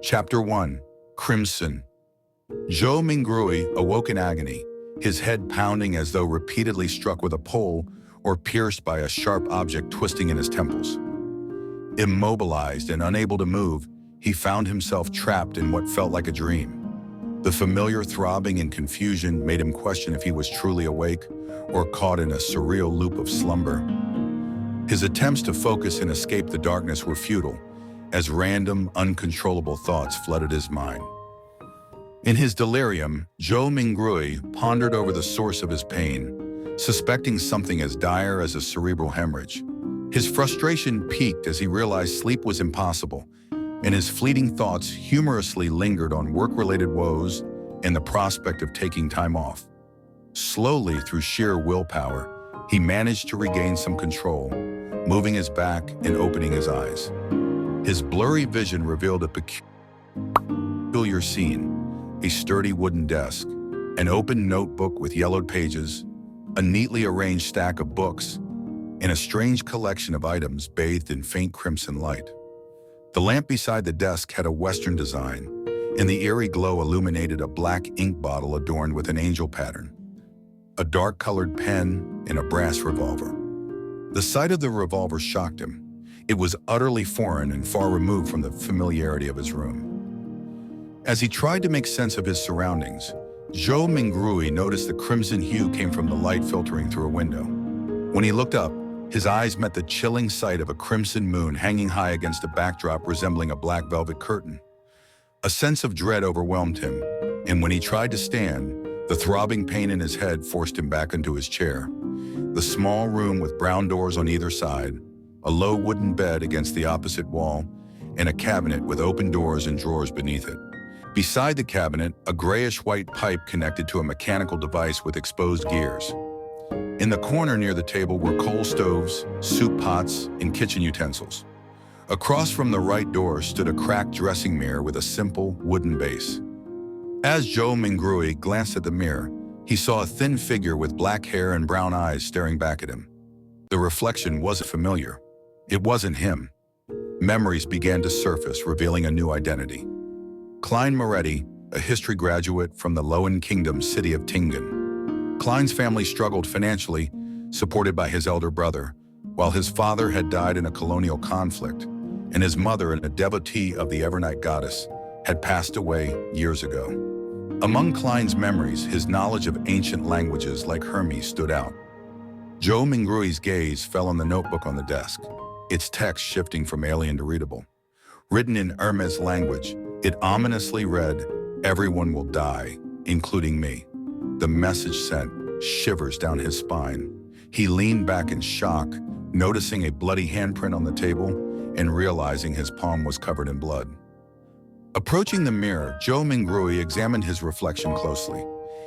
Chapter 1. Crimson. Zhou Mingrui awoke in agony, his head pounding as though repeatedly struck with a pole or pierced by a sharp object twisting in his temples. Immobilized and unable to move, he found himself trapped in what felt like a dream. The familiar throbbing and confusion made him question if he was truly awake or caught in a surreal loop of slumber. His attempts to focus and escape the darkness were futile, as random, uncontrollable thoughts flooded his mind. In his delirium, Zhou Mingrui pondered over the source of his pain, suspecting something as dire as a cerebral hemorrhage. His frustration peaked as he realized sleep was impossible, and his fleeting thoughts humorously lingered on work-related woes and the prospect of taking time off. Slowly, through sheer willpower, he managed to regain some control, moving his back and opening his eyes. His blurry vision revealed a peculiar scene: a sturdy wooden desk, an open notebook with yellowed pages, a neatly arranged stack of books, and a strange collection of items bathed in faint crimson light. The lamp beside the desk had a Western design, and the eerie glow illuminated a black ink bottle adorned with an angel pattern, a dark-colored pen, and a brass revolver. The sight of the revolver shocked him. It was utterly foreign and far removed from the familiarity of his room. As he tried to make sense of his surroundings, Zhou Mingrui noticed the crimson hue came from the light filtering through a window. When he looked up, his eyes met the chilling sight of a crimson moon hanging high against a backdrop resembling a black velvet curtain. A sense of dread overwhelmed him, and when he tried to stand, the throbbing pain in his head forced him back into his chair. The small room with brown doors on either side, a low wooden bed against the opposite wall, and a cabinet with open doors and drawers beneath it. Beside the cabinet, a grayish-white pipe connected to a mechanical device with exposed gears. In the corner near the table were coal stoves, soup pots, and kitchen utensils. Across from the right door stood a cracked dressing mirror with a simple wooden base. As Zhou Mingrui glanced at the mirror, he saw a thin figure with black hair and brown eyes staring back at him. The reflection wasn't familiar. It wasn't him. Memories began to surface, revealing a new identity. Klein Moretti, a history graduate from the Lowen Kingdom city of Tingen. Klein's family struggled financially, supported by his elder brother, while his father had died in a colonial conflict, and his mother, a devotee of the Evernight goddess, had passed away years ago. Among Klein's memories, his knowledge of ancient languages like Hermes stood out. Zhou Mingrui's gaze fell on the notebook on the desk, its text shifting from alien to readable. Written in Hermes language, it ominously read, "Everyone will die, including me." The message sent shivers down his spine. He leaned back in shock, noticing a bloody handprint on the table and realizing his palm was covered in blood. Approaching the mirror, Zhou Mingrui examined his reflection closely.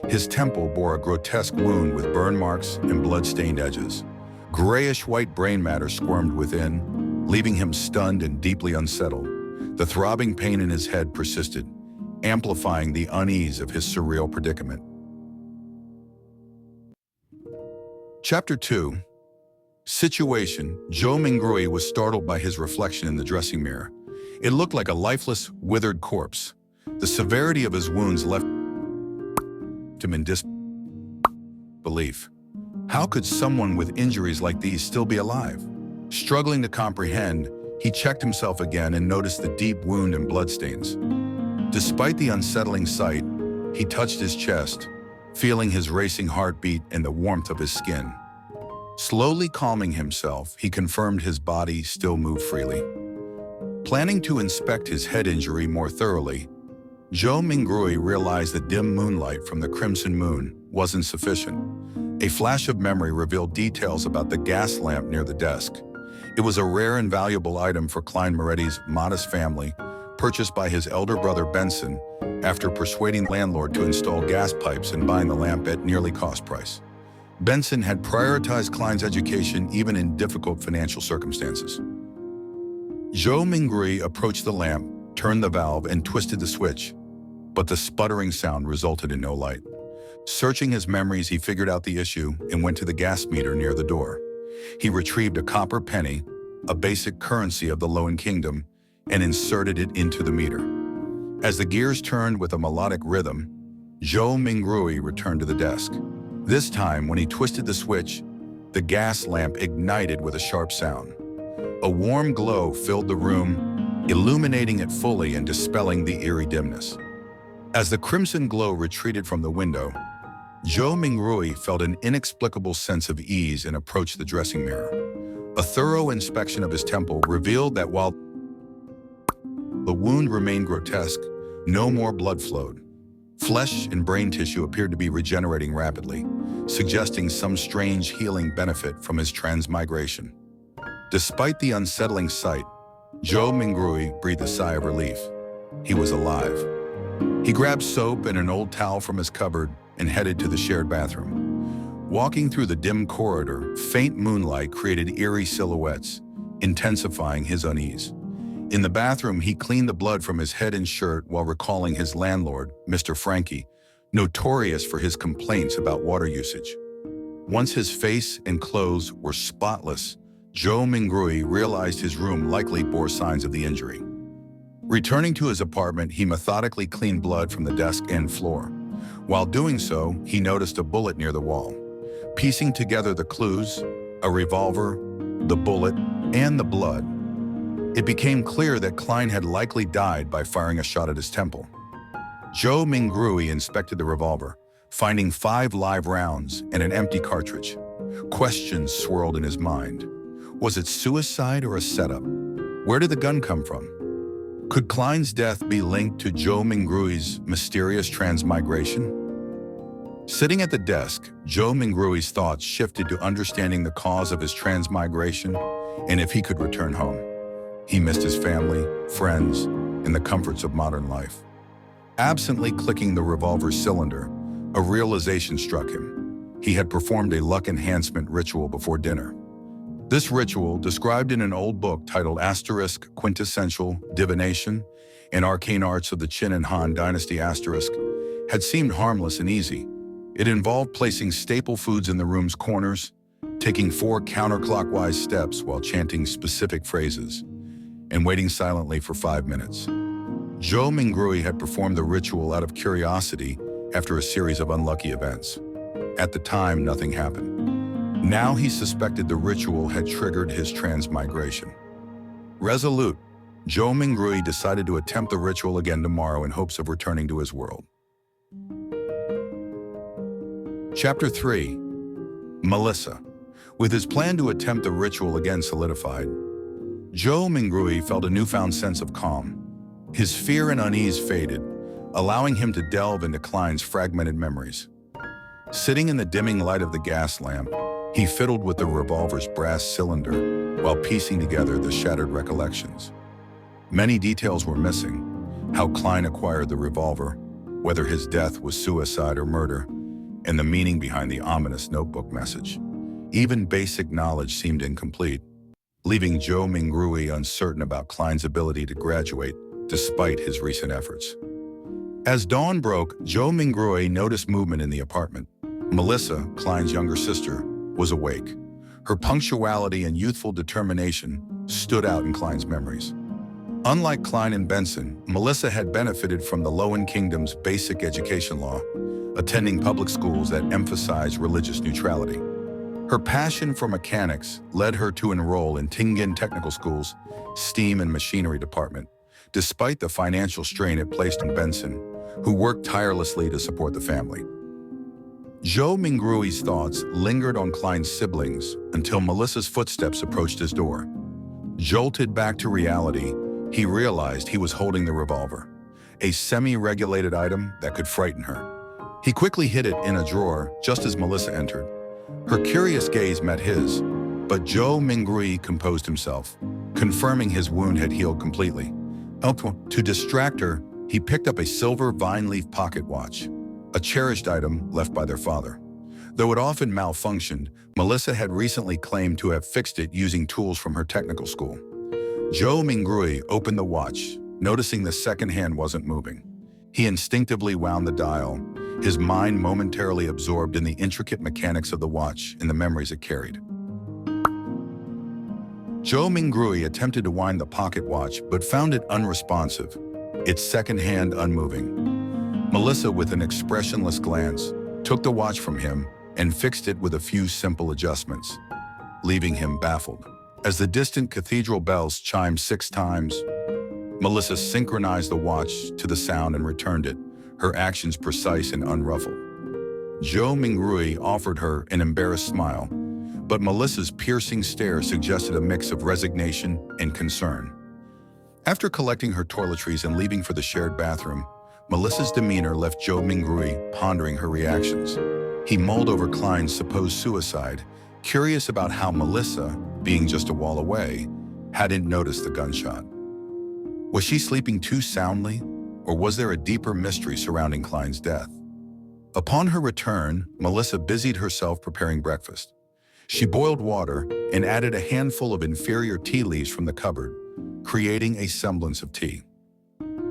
His temple bore a grotesque wound with burn marks and blood-stained edges. Grayish-white brain matter squirmed within, leaving him stunned and deeply unsettled. The throbbing pain in his head persisted, amplifying the unease of his surreal predicament. Chapter 2. Situation. Zhou Mingrui was startled by his reflection in the dressing mirror. It looked like a lifeless, withered corpse. The severity of his wounds left him in disbelief. How could someone with injuries like these still be alive? Struggling to comprehend, he checked himself again and noticed the deep wound and bloodstains. Despite the unsettling sight, he touched his chest, feeling his racing heartbeat and the warmth of his skin. Slowly calming himself, he confirmed his body still moved freely. Planning to inspect his head injury more thoroughly, Zhou Mingrui realized the dim moonlight from the crimson moon wasn't sufficient. A flash of memory revealed details about the gas lamp near the desk. It was a rare and valuable item for Klein Moretti's modest family, purchased by his elder brother Benson after persuading the landlord to install gas pipes and buying the lamp at nearly cost price. Benson had prioritized Klein's education even in difficult financial circumstances. Zhou Mingrui approached the lamp, turned the valve, and twisted the switch, but the sputtering sound resulted in no light. Searching his memories, he figured out the issue and went to the gas meter near the door. He retrieved a copper penny, a basic currency of the Lowen Kingdom, and inserted it into the meter. As the gears turned with a melodic rhythm, Zhou Mingrui returned to the desk. This time, when he twisted the switch, the gas lamp ignited with a sharp sound. A warm glow filled the room, illuminating it fully and dispelling the eerie dimness. As the crimson glow retreated from the window, Zhou Mingrui felt an inexplicable sense of ease and approached the dressing mirror. A thorough inspection of his temple revealed that while the wound remained grotesque, no more blood flowed. Flesh and brain tissue appeared to be regenerating rapidly, suggesting some strange healing benefit from his transmigration. Despite the unsettling sight, Zhou Mingrui breathed a sigh of relief. He was alive. He grabbed soap and an old towel from his cupboard and headed to the shared bathroom. Walking through the dim corridor, faint moonlight created eerie silhouettes, intensifying his unease. In the bathroom, he cleaned the blood from his head and shirt while recalling his landlord, Mr. Frankie, notorious for his complaints about water usage. Once his face and clothes were spotless, Zhou Mingrui realized his room likely bore signs of the injury. Returning to his apartment, he methodically cleaned blood from the desk and floor. While doing so, he noticed a bullet near the wall. Piecing together the clues, a revolver, the bullet, and the blood, it became clear that Klein had likely died by firing a shot at his temple. Zhou Mingrui inspected the revolver, finding 5 live rounds and an empty cartridge. Questions swirled in his mind. Was it suicide or a setup? Where did the gun come from? Could Klein's death be linked to Zhou Mingrui's mysterious transmigration? Sitting at the desk, Zhou Mingrui's thoughts shifted to understanding the cause of his transmigration and if he could return home. He missed his family, friends, and the comforts of modern life. Absently clicking the revolver's cylinder, a realization struck him. He had performed a luck enhancement ritual before dinner. This ritual, described in an old book titled * Quintessential Divination and Arcane Arts of the Qin and Han Dynasty *, had seemed harmless and easy. It involved placing staple foods in the room's corners, taking 4 counterclockwise steps while chanting specific phrases, and waiting silently for 5 minutes. Zhou Mingrui had performed the ritual out of curiosity after a series of unlucky events. At the time, nothing happened. Now he suspected the ritual had triggered his transmigration. Resolute, Zhou Mingrui decided to attempt the ritual again tomorrow in hopes of returning to his world. Chapter 3. Melissa. With his plan to attempt the ritual again solidified, Zhou Mingrui felt a newfound sense of calm. His fear and unease faded, allowing him to delve into Klein's fragmented memories. Sitting in the dimming light of the gas lamp, he fiddled with the revolver's brass cylinder while piecing together the shattered recollections. Many details were missing: how Klein acquired the revolver, whether his death was suicide or murder, and the meaning behind the ominous notebook message. Even basic knowledge seemed incomplete, leaving Zhou Mingrui uncertain about Klein's ability to graduate despite his recent efforts. As dawn broke, Zhou Mingrui noticed movement in the apartment. Melissa, Klein's younger sister, was awake. Her punctuality and youthful determination stood out in Klein's memories. Unlike Klein and Benson, Melissa had benefited from the Lowen Kingdom's basic education law, attending public schools that emphasized religious neutrality. Her passion for mechanics led her to enroll in Tingen Technical School's STEAM and Machinery department, despite the financial strain it placed on Benson, who worked tirelessly to support the family. Zhou Mingrui's thoughts lingered on Klein's siblings until Melissa's footsteps approached his door. Jolted back to reality, he realized he was holding the revolver, a semi-regulated item that could frighten her. He quickly hid it in a drawer just as Melissa entered. Her curious gaze met his, but Zhou Mingrui composed himself, confirming his wound had healed completely. To distract her, he picked up a silver vine-leaf pocket watch, a cherished item left by their father. Though it often malfunctioned, Melissa had recently claimed to have fixed it using tools from her technical school. Zhou Mingrui opened the watch, noticing the second hand wasn't moving. He instinctively wound the dial, his mind momentarily absorbed in the intricate mechanics of the watch and the memories it carried. Zhou Mingrui attempted to wind the pocket watch but found it unresponsive, its second hand unmoving. Melissa, with an expressionless glance, took the watch from him and fixed it with a few simple adjustments, leaving him baffled. As the distant cathedral bells chimed 6 times, Melissa synchronized the watch to the sound and returned it, her actions precise and unruffled. Zhou Mingrui offered her an embarrassed smile, but Melissa's piercing stare suggested a mix of resignation and concern. After collecting her toiletries and leaving for the shared bathroom, Melissa's demeanor left Zhou Mingrui pondering her reactions. He mulled over Klein's supposed suicide, curious about how Melissa, being just a wall away, hadn't noticed the gunshot. Was she sleeping too soundly, or was there a deeper mystery surrounding Klein's death? Upon her return, Melissa busied herself preparing breakfast. She boiled water and added a handful of inferior tea leaves from the cupboard, creating a semblance of tea.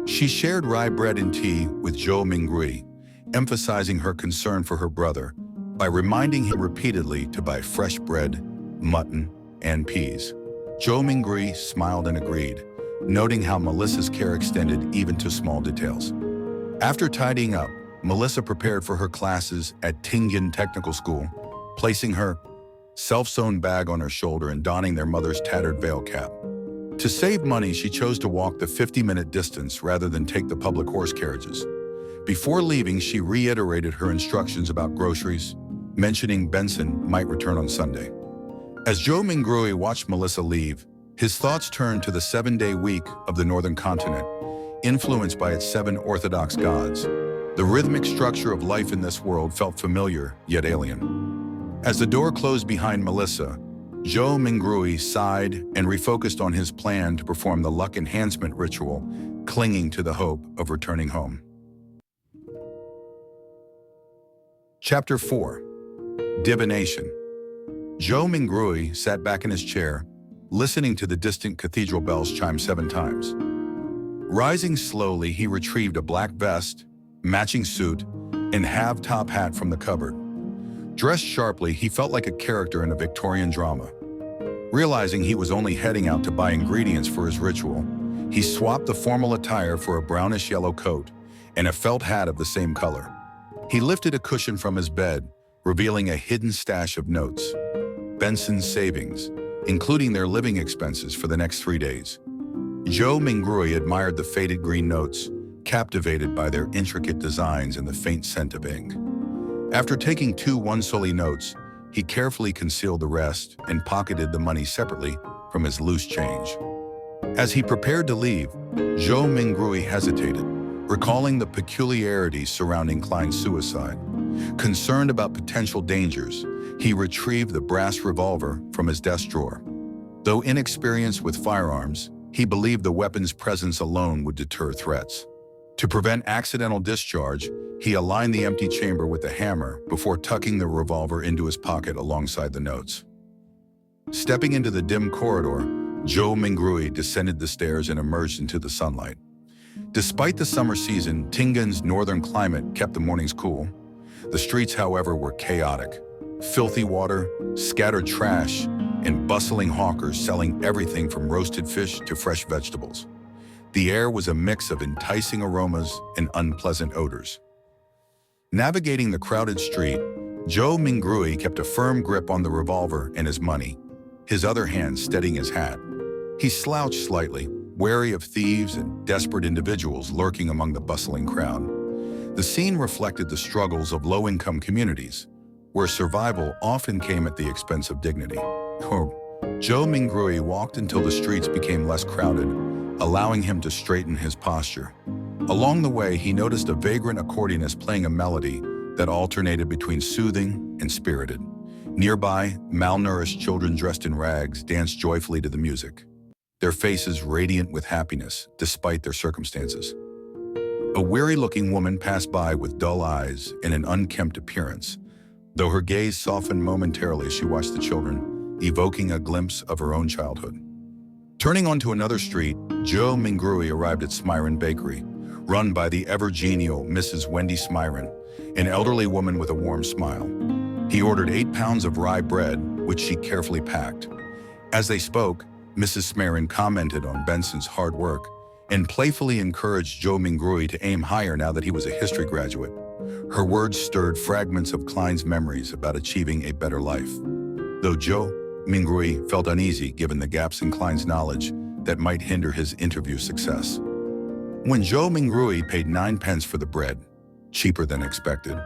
She shared rye bread and tea with Zhou Mingrui, emphasizing her concern for her brother by reminding him repeatedly to buy fresh bread, mutton, and peas. Zhou Mingrui smiled and agreed, noting how Melissa's care extended even to small details. After tidying up, Melissa prepared for her classes at Tingyan Technical School, placing her self-sewn bag on her shoulder and donning their mother's tattered veil cap. To save money, she chose to walk the 50-minute distance rather than take the public horse carriages. Before leaving, she reiterated her instructions about groceries, mentioning Benson might return on Sunday. As Zhou Mingrui watched Melissa leave, his thoughts turned to the 7-day week of the Northern Continent, influenced by its 7 orthodox gods. The rhythmic structure of life in this world felt familiar, yet alien. As the door closed behind Melissa, Zhou Mingrui sighed and refocused on his plan to perform the luck enhancement ritual, clinging to the hope of returning home. Chapter 4. Divination. Zhou Mingrui sat back in his chair, listening to the distant cathedral bells chime 7 times. Rising slowly, he retrieved a black vest, matching suit, and half-top hat from the cupboard. Dressed sharply, he felt like a character in a Victorian drama. Realizing he was only heading out to buy ingredients for his ritual, he swapped the formal attire for a brownish-yellow coat and a felt hat of the same color. He lifted a cushion from his bed, revealing a hidden stash of notes. Benson's savings, including their living expenses for the next 3 days. Zhou Mingrui admired the faded green notes, captivated by their intricate designs and the faint scent of ink. After taking 2 one-solly notes, he carefully concealed the rest and pocketed the money separately from his loose change. As he prepared to leave, Zhou Mingrui hesitated, recalling the peculiarities surrounding Klein's suicide. Concerned about potential dangers, he retrieved the brass revolver from his desk drawer. Though inexperienced with firearms, he believed the weapon's presence alone would deter threats. To prevent accidental discharge, he aligned the empty chamber with a hammer before tucking the revolver into his pocket alongside the notes. Stepping into the dim corridor, Zhou Mingrui descended the stairs and emerged into the sunlight. Despite the summer season, Tingyan's northern climate kept the mornings cool. The streets, however, were chaotic. Filthy water, scattered trash, and bustling hawkers selling everything from roasted fish to fresh vegetables. The air was a mix of enticing aromas and unpleasant odors. Navigating the crowded street, Zhou Mingrui kept a firm grip on the revolver and his money, his other hand steadying his hat. He slouched slightly, wary of thieves and desperate individuals lurking among the bustling crowd. The scene reflected the struggles of low-income communities, where survival often came at the expense of dignity. Zhou Mingrui walked until the streets became less crowded, allowing him to straighten his posture. Along the way, he noticed a vagrant accordionist playing a melody that alternated between soothing and spirited. Nearby, malnourished children dressed in rags danced joyfully to the music, their faces radiant with happiness despite their circumstances. A weary-looking woman passed by with dull eyes and an unkempt appearance, though her gaze softened momentarily as she watched the children, evoking a glimpse of her own childhood. Turning onto another street, Zhou Mingrui arrived at Smyron Bakery, run by the ever-genial Mrs. Wendy Smyron, an elderly woman with a warm smile. He ordered 8 pounds of rye bread, which she carefully packed. As they spoke, Mrs. Smyron commented on Benson's hard work and playfully encouraged Joe Mingrui to aim higher now that he was a history graduate. Her words stirred fragments of Klein's memories about achieving a better life. Though Joe Mingrui felt uneasy given the gaps in Klein's knowledge that might hinder his interview success. When Joe Mingrui paid 9 pence for the bread, cheaper than expected,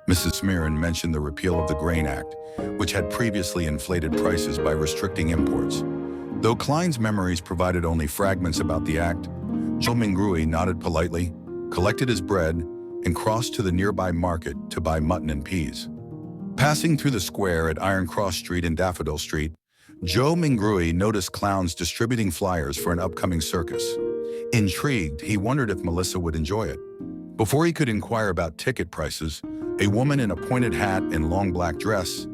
Mrs. Smirin mentioned the repeal of the Grain Act, which had previously inflated prices by restricting imports. Though Klein's memories provided only fragments about the act, Joe Mingrui nodded politely, collected his bread, and crossed to the nearby market to buy mutton and peas. Passing through the square at Iron Cross Street and Daffodil Street, Joe Mingrui noticed clowns distributing flyers for an upcoming circus. Intrigued, he wondered if Melissa would enjoy it. Before he could inquire about ticket prices, a woman in a pointed hat and long black dress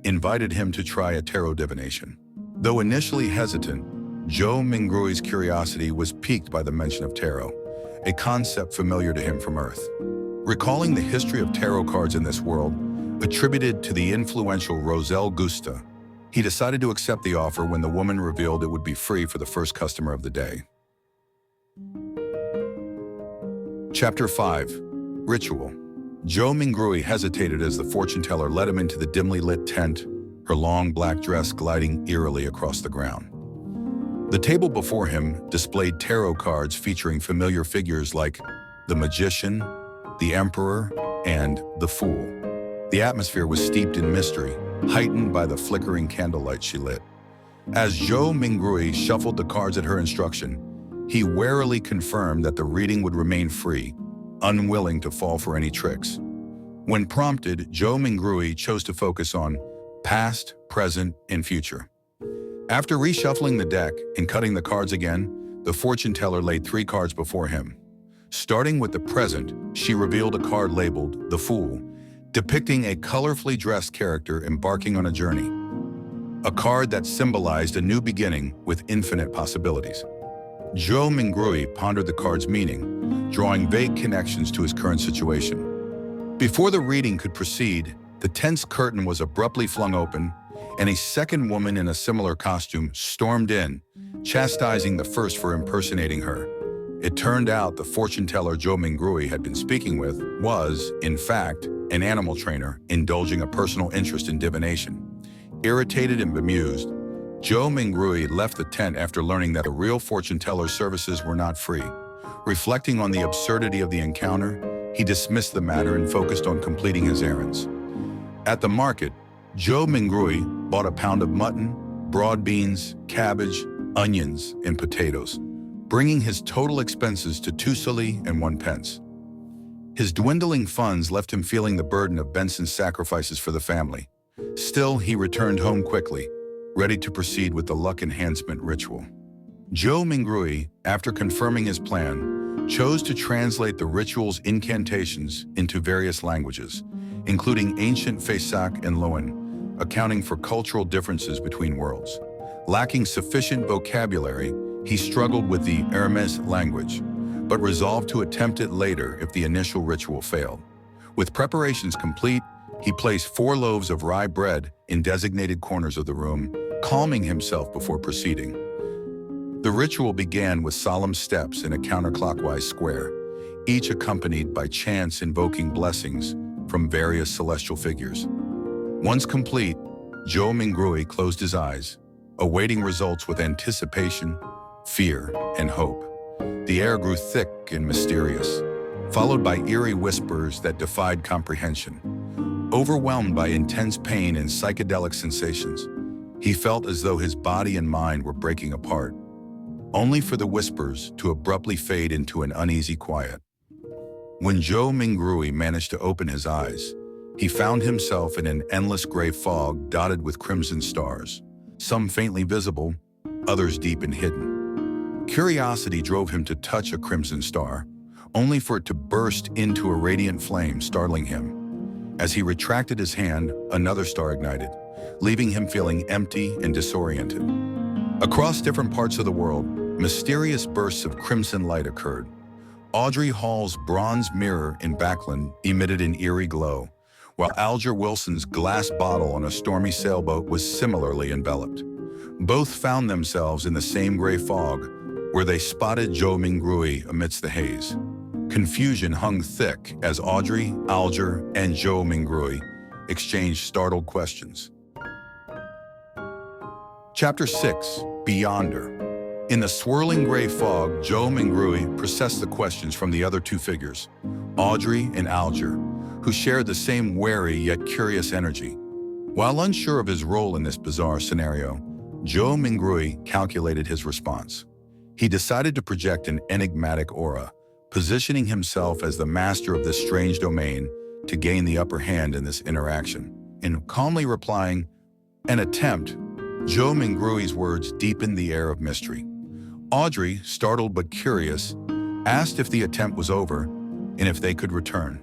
invited him to try a tarot divination. Though initially hesitant, Joe Mingrui's curiosity was piqued by the mention of tarot, a concept familiar to him from Earth. Recalling the history of tarot cards in this world, attributed to the influential Roselle Gusta, he decided to accept the offer when the woman revealed it would be free for the first customer of the day. Chapter 5. Ritual. Joe Mingrui hesitated as the fortune teller led him into the dimly lit tent, her long black dress gliding eerily across the ground. The table before him displayed tarot cards featuring familiar figures like the Magician, the Emperor, and the Fool. The atmosphere was steeped in mystery, heightened by the flickering candlelight she lit. As Joe Mingrui shuffled the cards at her instruction, he warily confirmed that the reading would remain free, unwilling to fall for any tricks. When prompted, Joe Mingrui chose to focus on past, present, and future. After reshuffling the deck and cutting the cards again, the fortune teller laid 3 cards before him. Starting with the present, she revealed a card labeled The Fool, depicting a colorfully dressed character embarking on a journey. A card that symbolized a new beginning with infinite possibilities. Joe Mingrui pondered the card's meaning, drawing vague connections to his current situation. Before the reading could proceed, the tent's curtain was abruptly flung open, and a second woman in a similar costume stormed in, chastising the first for impersonating her. It turned out the fortune teller Joe Mingrui had been speaking with was, in fact, an animal trainer indulging a personal interest in divination. Irritated and bemused, Joe Mingrui left the tent after learning that the real fortune teller's services were not free. Reflecting on the absurdity of the encounter, he dismissed the matter and focused on completing his errands. At the market, Joe Mingrui bought a pound of mutton, broad beans, cabbage, onions, and potatoes, bringing his total expenses to 2 soldi and 1 pence. His dwindling funds left him feeling the burden of Benson's sacrifices for the family. Still, he returned home quickly, ready to proceed with the luck enhancement ritual. Joe Mingrui, after confirming his plan, chose to translate the ritual's incantations into various languages, including ancient Fesak and Loan, accounting for cultural differences between worlds. Lacking sufficient vocabulary, he struggled with the Hermes language, but resolved to attempt it later if the initial ritual failed. With preparations complete, he placed 4 loaves of rye bread in designated corners of the room, calming himself before proceeding. The ritual began with solemn steps in a counterclockwise square, each accompanied by chants invoking blessings from various celestial figures. Once complete, Joe Mingrui closed his eyes, awaiting results with anticipation, fear, and hope. The air grew thick and mysterious, followed by eerie whispers that defied comprehension. Overwhelmed by intense pain and psychedelic sensations, he felt as though his body and mind were breaking apart, only for the whispers to abruptly fade into an uneasy quiet. When Joe Mingrui managed to open his eyes, he found himself in an endless gray fog dotted with crimson stars, some faintly visible, others deep and hidden. Curiosity drove him to touch a crimson star, only for it to burst into a radiant flame, startling him. As he retracted his hand, another star ignited, leaving him feeling empty and disoriented. Across different parts of the world, mysterious bursts of crimson light occurred. Audrey Hall's bronze mirror in Backlund emitted an eerie glow, while Alger Wilson's glass bottle on a stormy sailboat was similarly enveloped. Both found themselves in the same gray fog, where they spotted Zhou Mingrui amidst the haze. Confusion hung thick as Audrey, Alger, and Zhou Mingrui exchanged startled questions. Chapter 6. Beyonder. In the swirling gray fog, Zhou Mingrui processed the questions from the other two figures, Audrey and Alger, who shared the same wary yet curious energy. While unsure of his role in this bizarre scenario, Zhou Mingrui calculated his response. He decided to project an enigmatic aura, positioning himself as the master of this strange domain to gain the upper hand in this interaction. In calmly replying, "An attempt," Zhou Mingrui's words deepened the air of mystery. Audrey, startled but curious, asked if the attempt was over and if they could return.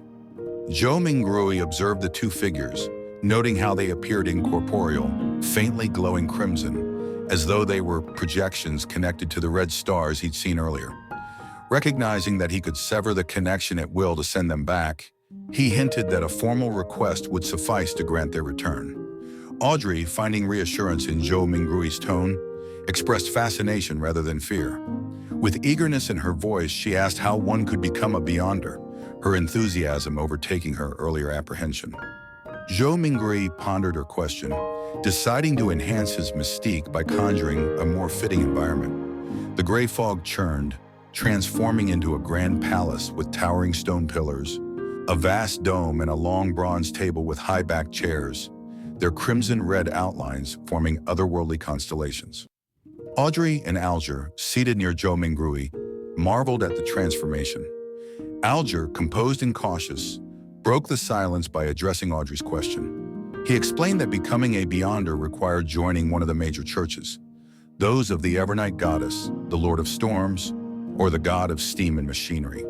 Zhou Mingrui observed the two figures, noting how they appeared incorporeal, faintly glowing crimson, as though they were projections connected to the red stars he'd seen earlier. Recognizing that he could sever the connection at will to send them back, he hinted that a formal request would suffice to grant their return. Audrey, finding reassurance in Zhou Mingrui's tone, expressed fascination rather than fear. With eagerness in her voice, she asked how one could become a beyonder, her enthusiasm overtaking her earlier apprehension. Zhou Mingrui pondered her question, deciding to enhance his mystique by conjuring a more fitting environment. The gray fog churned, transforming into a grand palace with towering stone pillars, a vast dome and a long bronze table with high-backed chairs, their crimson-red outlines forming otherworldly constellations. Audrey and Alger, seated near Zhou Mingrui, marveled at the transformation. Alger, composed and cautious, broke the silence by addressing Audrey's question. He explained that becoming a beyonder required joining one of the major churches, those of the Evernight Goddess, the Lord of Storms, or the God of Steam and Machinery.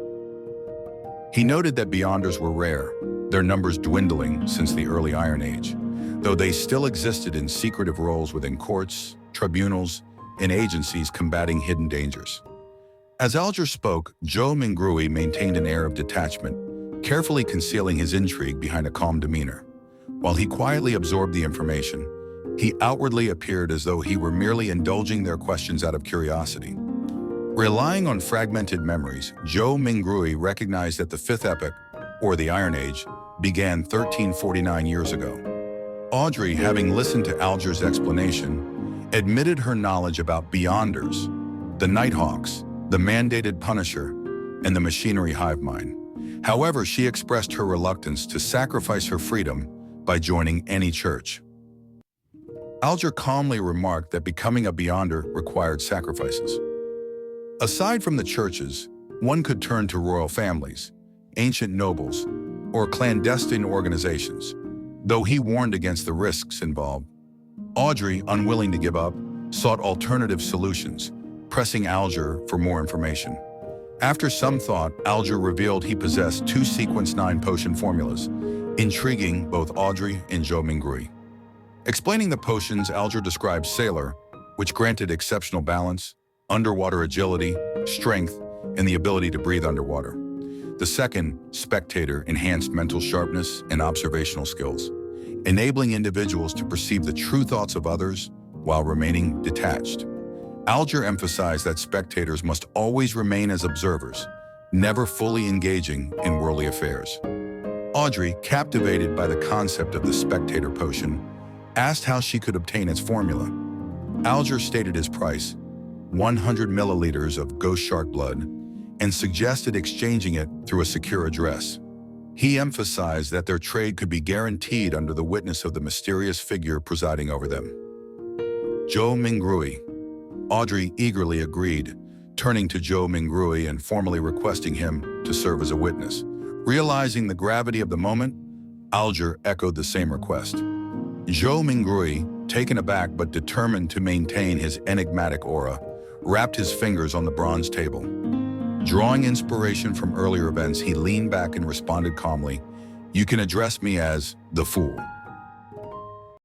He noted that beyonders were rare, their numbers dwindling since the early Iron Age, though they still existed in secretive roles within courts, tribunals, and agencies combating hidden dangers. As Alger spoke, Zhou Mingrui maintained an air of detachment, carefully concealing his intrigue behind a calm demeanor. While he quietly absorbed the information, he outwardly appeared as though he were merely indulging their questions out of curiosity. Relying on fragmented memories, Zhou Mingrui recognized that the Fifth Epoch, or the Iron Age, began 1349 years ago. Audrey, having listened to Alger's explanation, admitted her knowledge about beyonders, the Nighthawks, the mandated Punisher, and the machinery hive mind. However, she expressed her reluctance to sacrifice her freedom by joining any church. Alger calmly remarked that becoming a beyonder required sacrifices. Aside from the churches, one could turn to royal families, ancient nobles, or clandestine organizations, though he warned against the risks involved. Audrey, unwilling to give up, sought alternative solutions, pressing Alger for more information. After some thought, Alger revealed he possessed 2 Sequence 9 potion formulas, intriguing both Audrey and Zhou Mingrui. Explaining the potions, Alger described Sailor, which granted exceptional balance, underwater agility, strength, and the ability to breathe underwater. The second, Spectator, enhanced mental sharpness and observational skills, enabling individuals to perceive the true thoughts of others while remaining detached. Alger emphasized that spectators must always remain as observers, never fully engaging in worldly affairs. Audrey, captivated by the concept of the Spectator potion, asked how she could obtain its formula. Alger stated his price, 100 milliliters of ghost shark blood, and suggested exchanging it through a secure address. He emphasized that their trade could be guaranteed under the witness of the mysterious figure presiding over them. Zhou Mingrui. Audrey eagerly agreed, turning to Zhou Mingrui and formally requesting him to serve as a witness. Realizing the gravity of the moment, Alger echoed the same request. Zhou Mingrui, taken aback but determined to maintain his enigmatic aura, wrapped his fingers on the bronze table. Drawing inspiration from earlier events, he leaned back and responded calmly, "You can address me as the Fool."